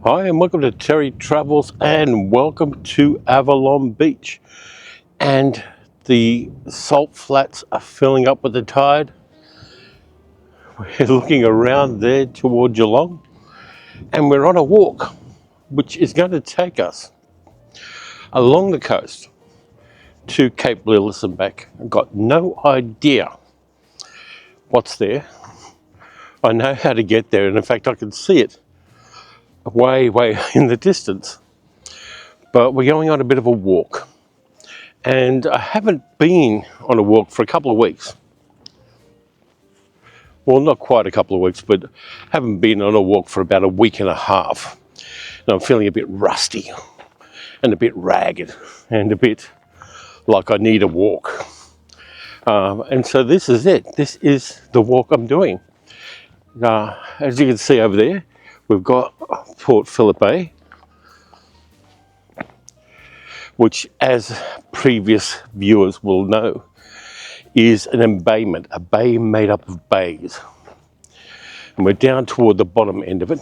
Hi and welcome to Terry Travels and welcome to Avalon Beach. And the salt flats are filling up with the tide. We're looking around there toward Geelong and we're on a walk which is going to take us along the coast to Cape Lillias and back. I've got no idea what's there. I know how to get there, and in fact I can see it way in the distance. But we're going on a bit of a walk. And I haven't been on a walk for a couple of weeks. Well, not quite a couple of weeks, but haven't been on a walk for about a week and a half. And I'm feeling a bit rusty and a bit ragged and a bit like I need a walk. And so this is it. This is the walk I'm doing. As you can see over there, we've got Port Phillip, which, as previous viewers will know, is an embayment, a bay made up of bays. And we're down toward the bottom end of it.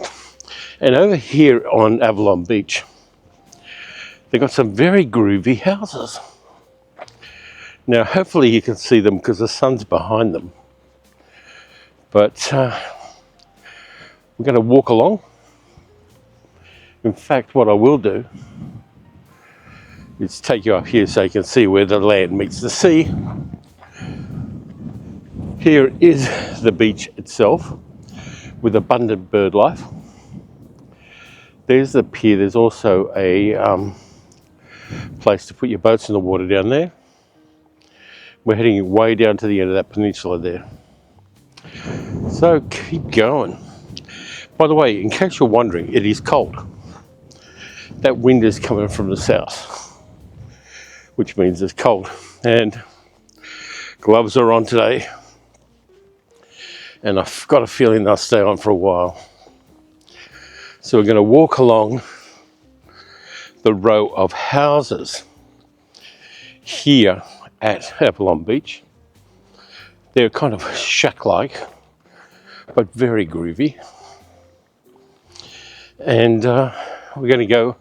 And over here on Avalon Beach, they've got some very groovy houses. Now, hopefully you can see them because the sun's behind them. But we're going to walk along. In fact, what I will do is take you up here so you can see where the land meets the sea. Here is the beach itself with abundant bird life. There's the pier. There's also a place to put your boats in the water down there. We're heading way down to the end of that peninsula there. So keep going. By the way, in case you're wondering, it is cold. That wind is coming from the south, which means it's cold. And gloves are on today. And I've got a feeling they'll stay on for a while. So we're going to walk along the row of houses here at Avalon Beach. They're kind of shack-like, but very groovy. And we're going to go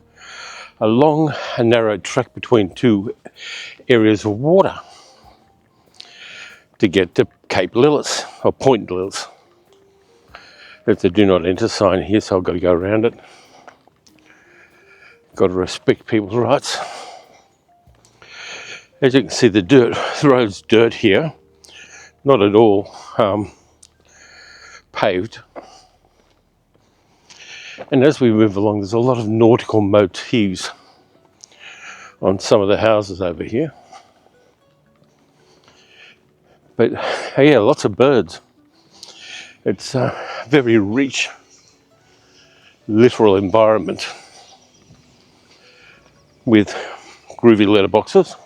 along a narrow track between two areas of water to get to Cape Lillias, or Point Lillias. There's a do not enter sign here, so I've got to go around it. Got to respect people's rights. As you can see, the road's dirt here, not at all paved. And as we move along, there's a lot of nautical motifs on some of the houses over here. But yeah, lots of birds. It's a very rich, literal environment with groovy letterboxes.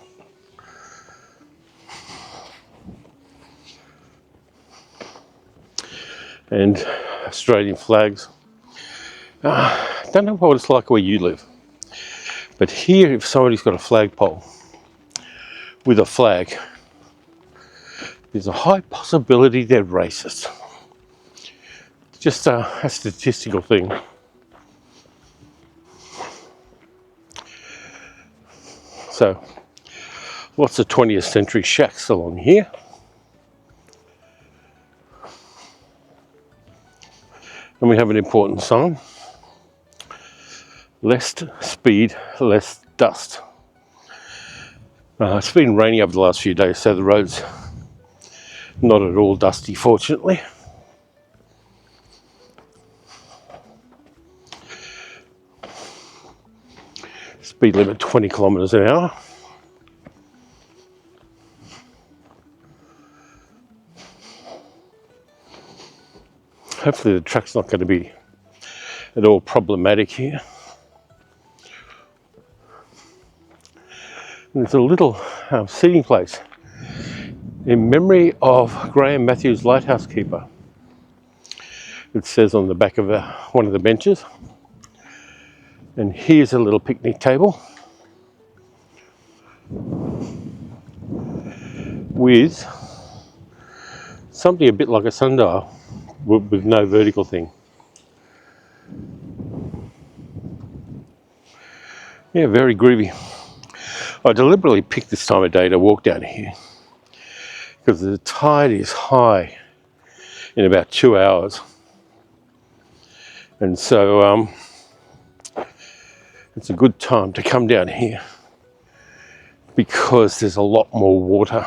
And Australian flags. Don't know what it's like where you live, but here, if somebody's got a flagpole with a flag, there's a high possibility they're racist. It's just a statistical thing. So, lots of 20th century shacks along here. And we have an important sign. Less speed, less dust. It's been raining over the last few days, so the road's not at all dusty, fortunately. Speed limit 20 kilometres an hour. Hopefully the track's not going to be at all problematic here. And there's a little seating place in memory of Graham Matthews, lighthouse keeper. It says on the back of one of the benches. And here's a little picnic table with something a bit like a sundial with no vertical thing. Yeah, very groovy. I deliberately picked this time of day to walk down here because the tide is high in about 2 hours, and so it's a good time to come down here because there's a lot more water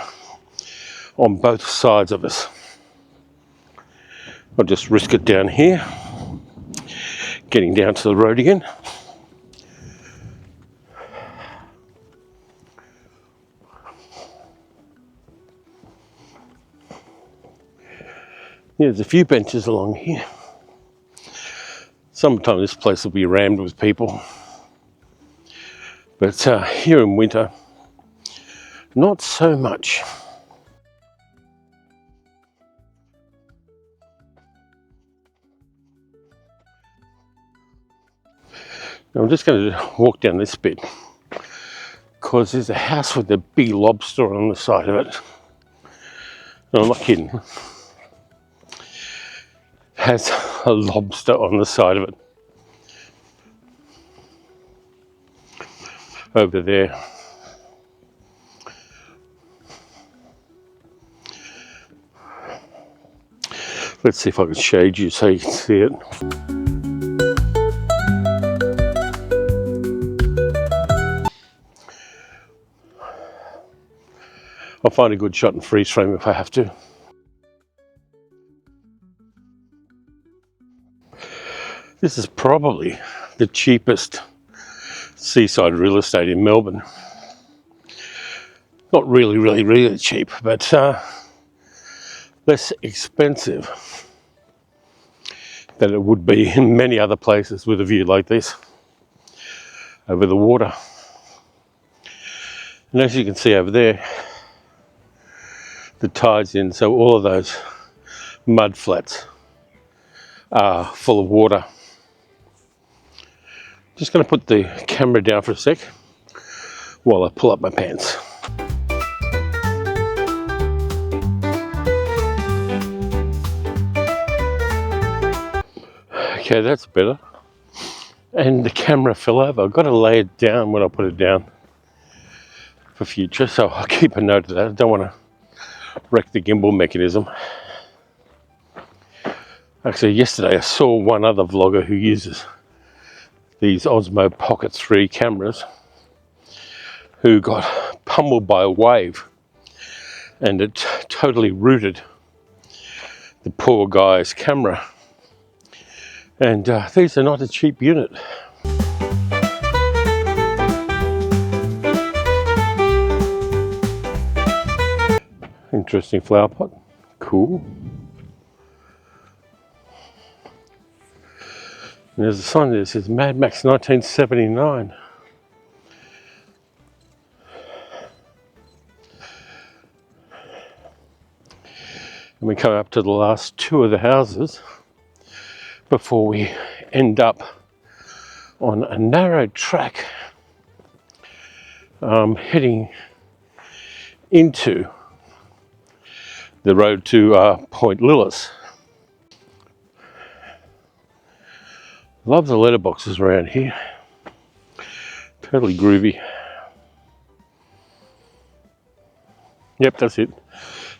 on both sides of us. I'll just risk it down here, getting down to the road again. Yeah, there's a few benches along here. Sometime this place will be rammed with people, but here in winter, not so much. Now I'm just going to walk down this bit because there's a house with a big lobster on the side of it. No, I'm not kidding. It has a lobster on the side of it. Over there. Let's see if I can shade you so you can see it. I'll find a good shot and freeze frame if I have to. This is probably the cheapest seaside real estate in Melbourne. Not really cheap, but less expensive than it would be in many other places with a view like this over the water. And as you can see over there, the tide's in, so all of those mud flats are full of water. Just going to put the camera down for a sec while I pull up my pants. Okay, that's better. And the camera fell over. I've got to lay it down when I put it down for future, so I'll keep a note of that. I don't want to wreck the gimbal mechanism. Actually, yesterday I saw one other vlogger who uses these Osmo Pocket 3 cameras who got pummeled by a wave, and it totally rooted the poor guy's camera. And these are not a cheap unit. Interesting flower pot. Cool. And there's a sign that says Mad Max 1979. And we come up to the last two of the houses before we end up on a narrow track heading into the road to Point Lillias. Love the letterboxes around here. Totally groovy. Yep, that's it.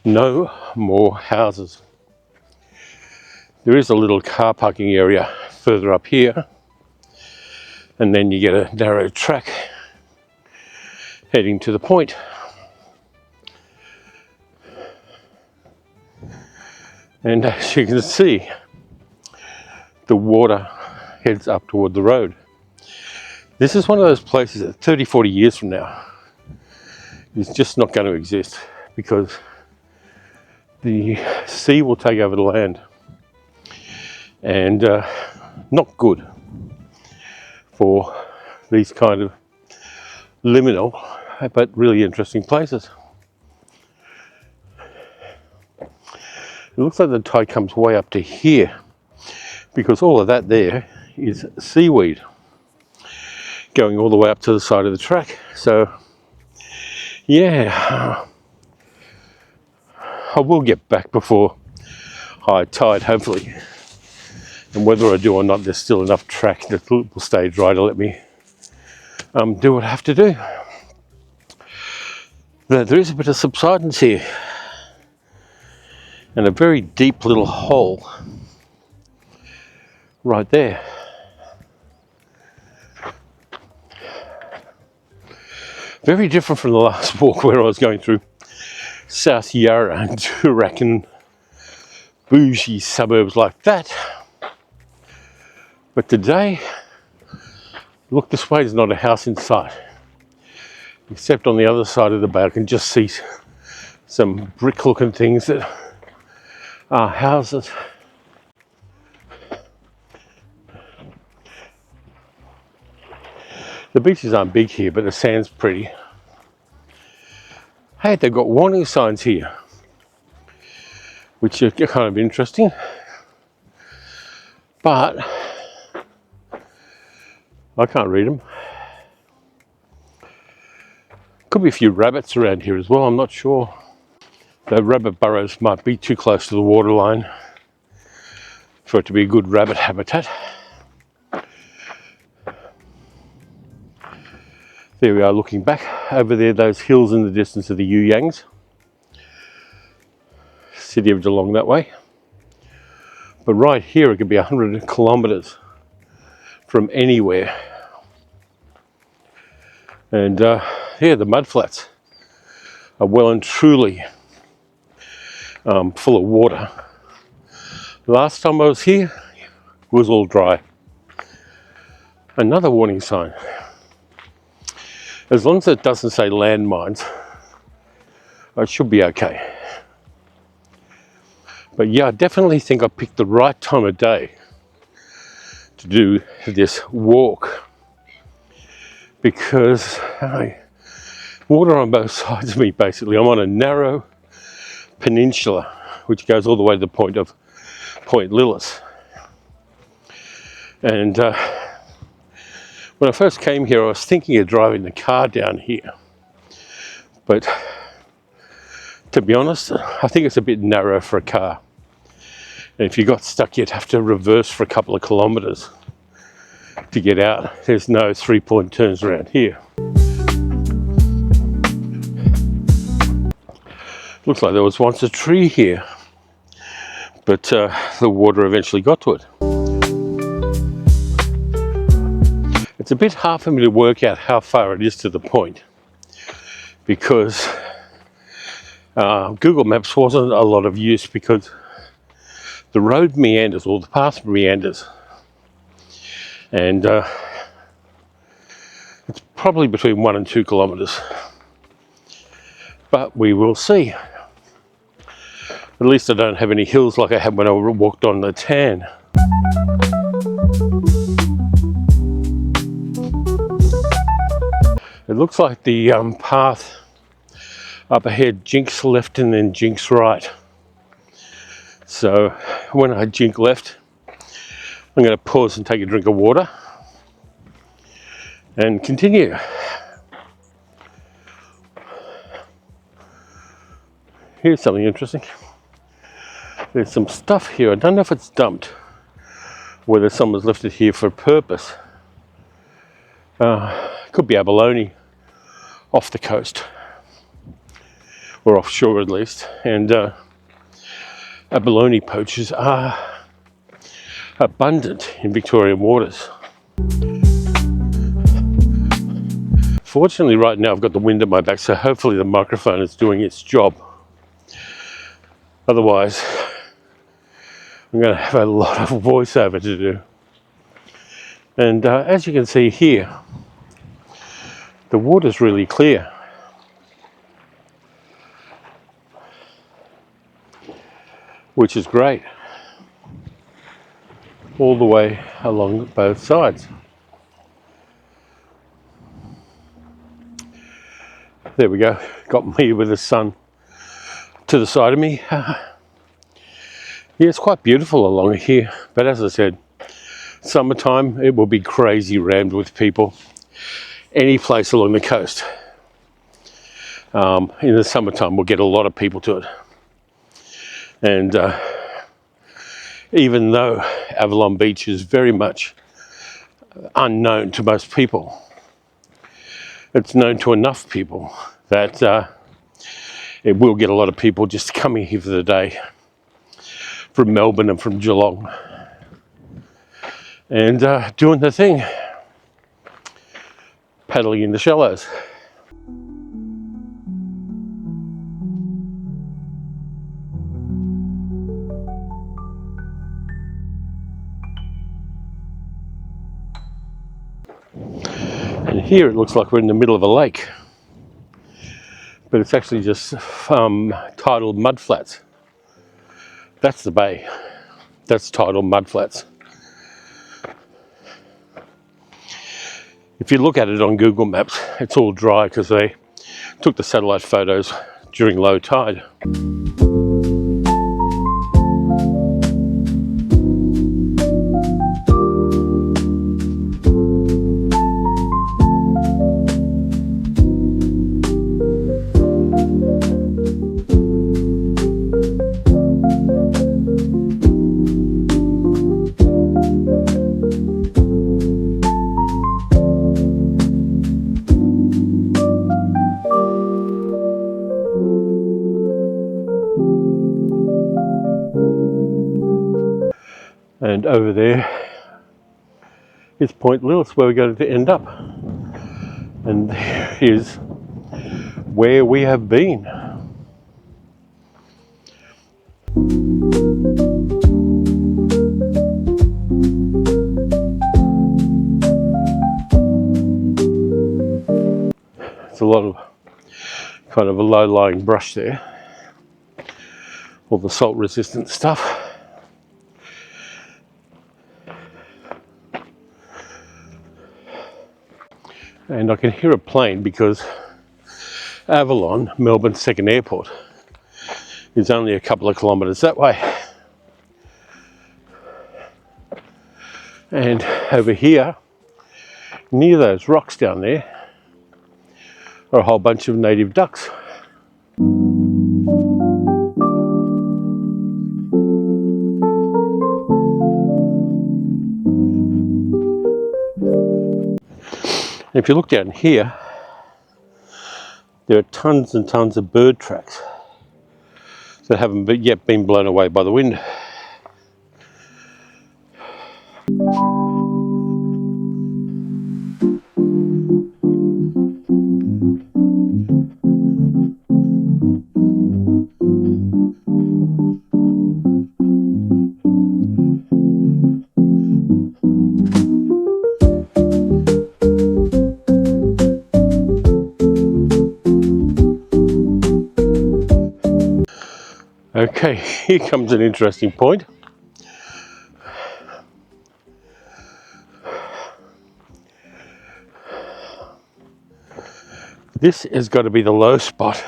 No more houses. There is a little car parking area further up here, and then you get a narrow track heading to the point. And as you can see, the water heads up toward the road. This is one of those places that 30, 40 years from now is just not going to exist, because the sea will take over the land, and not good for these kind of liminal but really interesting places. It looks like the tide comes way up to here, because all of that there is seaweed going all the way up to the side of the track. So yeah, I will get back before high tide, hopefully. And whether I do or not, there's still enough track that will stay dry to let me do what I have to do. Now, there is a bit of subsidence here and a very deep little hole right there. Very different from the last walk where I was going through South Yarra and Toorak, bougie suburbs like that. But today, look this way, there's not a house in sight. Except on the other side of the bay, I can just see some brick looking things that are houses. The beaches aren't big here, but the sand's pretty. Hey, they've got warning signs here, which are kind of interesting. But I can't read them. Could be a few rabbits around here as well, I'm not sure. The rabbit burrows might be too close to the waterline for it to be a good rabbit habitat. There we are looking back. Over there, those hills in the distance are the You Yangs. City of Geelong that way. But right here, it could be 100 kilometres from anywhere. And yeah, the mudflats are well and truly full of water. Last time I was here, it was all dry. Another warning sign. As long as it doesn't say landmines, I should be okay. But yeah, I definitely think I picked the right time of day to do this walk, because water on both sides of me basically. I'm on a narrow peninsula which goes all the way to the point of Point Lillias. And when I first came here, I was thinking of driving the car down here. But to be honest, I think it's a bit narrow for a car. And if you got stuck, you'd have to reverse for a couple of kilometres to get out. There's no 3-point turns around here. Looks like there was once a tree here, but the water eventually got to it. It's a bit hard for me to work out how far it is to the point, because Google Maps wasn't a lot of use, because the road meanders, or the path meanders, and it's probably between 1 and 2 kilometres. But we will see. At least I don't have any hills like I had when I walked on the tan. It looks like the path up ahead jinks left and then jinks right. So when I jink left, I'm going to pause and take a drink of water and continue. Here's something interesting. There's some stuff here. I don't know if it's dumped, whether someone's left it here for a purpose. Could be abalone off the coast, or offshore at least. And abalone poachers are abundant in Victorian waters. Fortunately, right now I've got the wind at my back, so hopefully the microphone is doing its job. Otherwise, I'm going to have a lot of voiceover to do. And as you can see here, the water's really clear. Which is great. All the way along both sides. There we go. Got me with the sun to the side of me. Yeah, it's quite beautiful along here, but as I said, summertime it will be crazy rammed with people. Any place along the coast in the summertime will get a lot of people to it. And even though Avalon Beach is very much unknown to most people, it's known to enough people that it will get a lot of people just coming here for the day from Melbourne and from Geelong and doing the thing, paddling in the shallows. And here it looks like we're in the middle of a lake, but it's actually just tidal mudflats. That's the bay. That's tidal mudflats. If you look at it on Google Maps, it's all dry because they took the satellite photos during low tide. And over there is Point Lillias, where we're going to end up. And there is where we have been. It's a lot of kind of a low-lying brush there. All the salt-resistant stuff. And I can hear a plane because Avalon, Melbourne's second airport, is only a couple of kilometres that way. And over here, near those rocks down there, are a whole bunch of native ducks. If you look down here, there are tons and tons of bird tracks that haven't yet been blown away by the wind. Okay, here comes an interesting point. This has got to be the low spot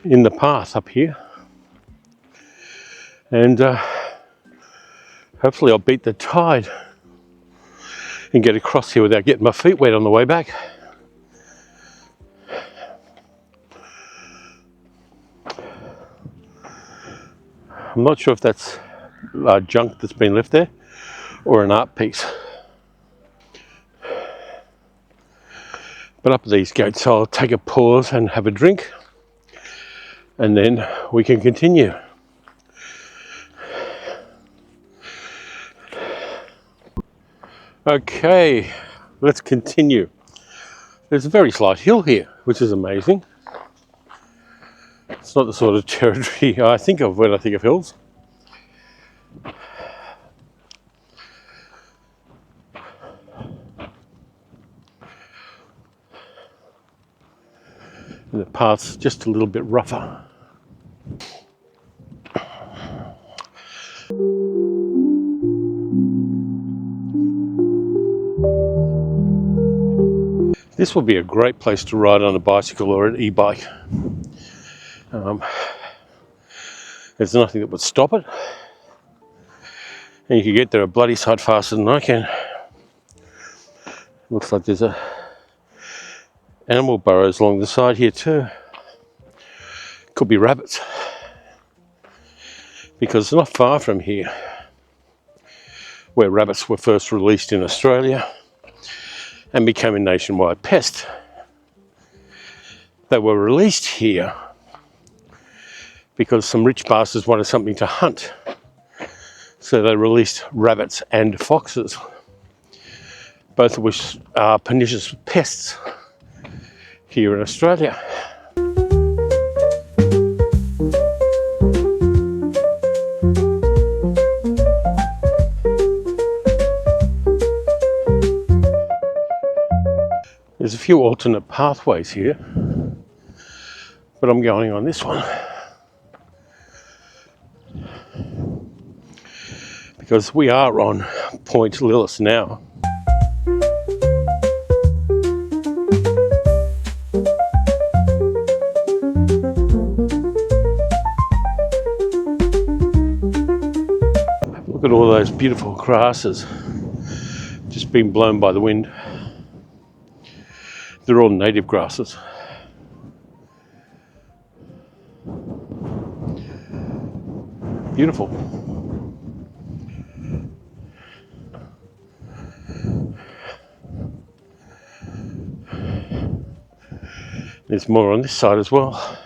in the path up here. And hopefully I'll beat the tide and get across here without getting my feet wet on the way back. I'm not sure if that's junk that's been left there or an art piece. But up these gates, I'll take a pause and have a drink, and then we can continue. Okay, let's continue. There's a very slight hill here, which is amazing. It's not the sort of territory I think of when I think of hills. And the path's just a little bit rougher. This will be a great place to ride on a bicycle or an e-bike. There's nothing that would stop it. And you can get there a bloody sight faster than I can. Looks like there's animal burrows along the side here too. Could be rabbits. Because it's not far from here where rabbits were first released in Australia and became a nationwide pest. They were released here because some rich bastards wanted something to hunt. So they released rabbits and foxes, both of which are pernicious pests here in Australia. There's a few alternate pathways here, but I'm going on this one because we are on Point Lillias now. Look at all those beautiful grasses just being blown by the wind. They're all native grasses. Beautiful. There's more on this side as well.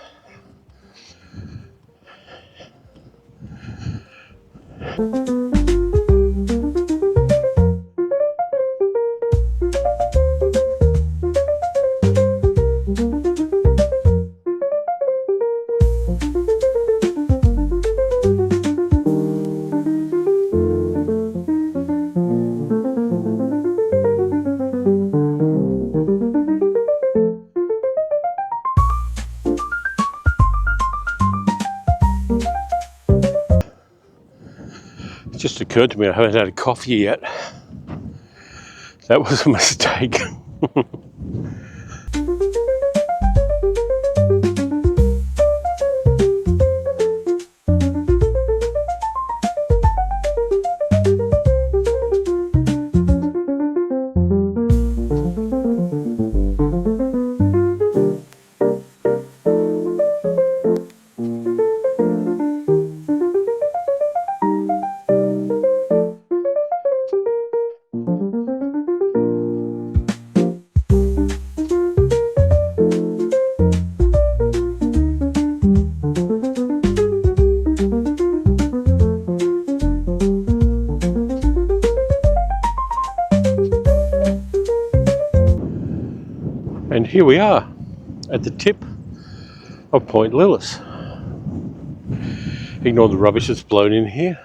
It just occurred to me I haven't had a coffee yet. That was a mistake. And here we are at the tip of Point Lillias. Ignore the rubbish that's blown in here.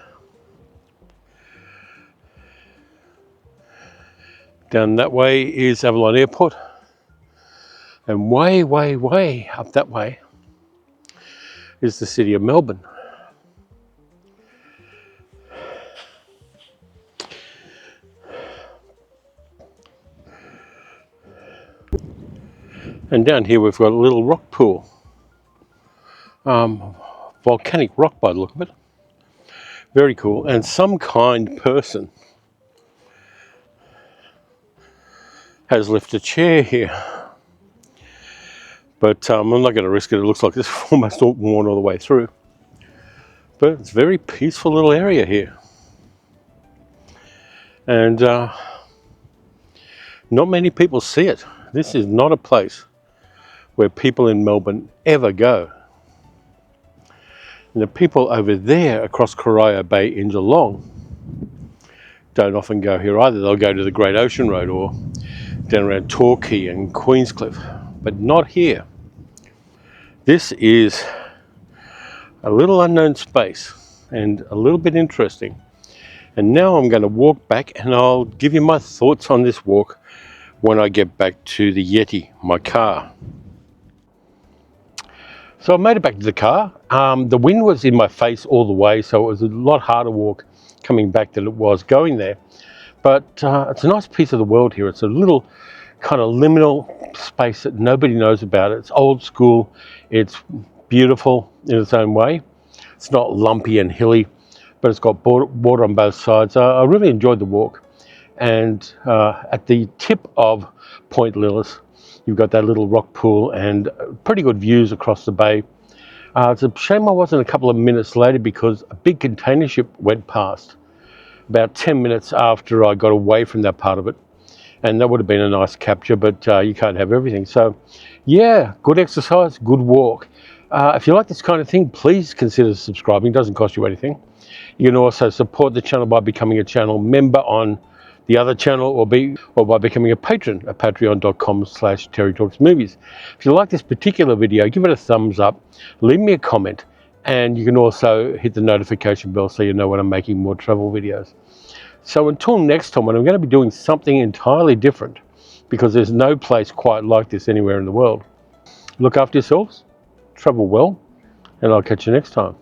Down that way is Avalon Airport. And way, way, way up that way is the city of Melbourne. And down here we've got a little rock pool. Volcanic rock by the look of it. Very cool. And some kind person has left a chair here. But I'm not going to risk it. It looks like it's almost worn all the way through. But it's a very peaceful little area here. And not many people see it. This is not a place where people in Melbourne ever go. And the people over there across Corio Bay in Geelong don't often go here either. They'll go to the Great Ocean Road or down around Torquay and Queenscliff, but not here. This is a little unknown space and a little bit interesting. And now I'm going to walk back and I'll give you my thoughts on this walk when I get back to the Yeti, my car. So I made it back to the car. The wind was in my face all the way, so it was a lot harder walk coming back than it was going there. But it's a nice piece of the world here. It's a little kind of liminal space that nobody knows about. It's old school. It's beautiful in its own way. It's not lumpy and hilly, but it's got water on both sides. I really enjoyed the walk. And at the tip of Point Lillias, you've got that little rock pool and pretty good views across the bay. It's a shame I wasn't a couple of minutes later because a big container ship went past about 10 minutes after I got away from that part of it. and that would have been a nice capture, but you can't have everything. So yeah, good exercise, good walk. If you like this kind of thing, please consider subscribing. It doesn't cost you anything. You can also support the channel by becoming a channel member on the other channel, or by becoming a patron at patreon.com/terrytalksmovies. If you like this particular video, give it a thumbs up, leave me a comment, and you can also hit the notification bell so you know when I'm making more travel videos. So until next time, when I'm going to be doing something entirely different, because there's no place quite like this anywhere in the world. Look after yourselves, travel well, and I'll catch you next time.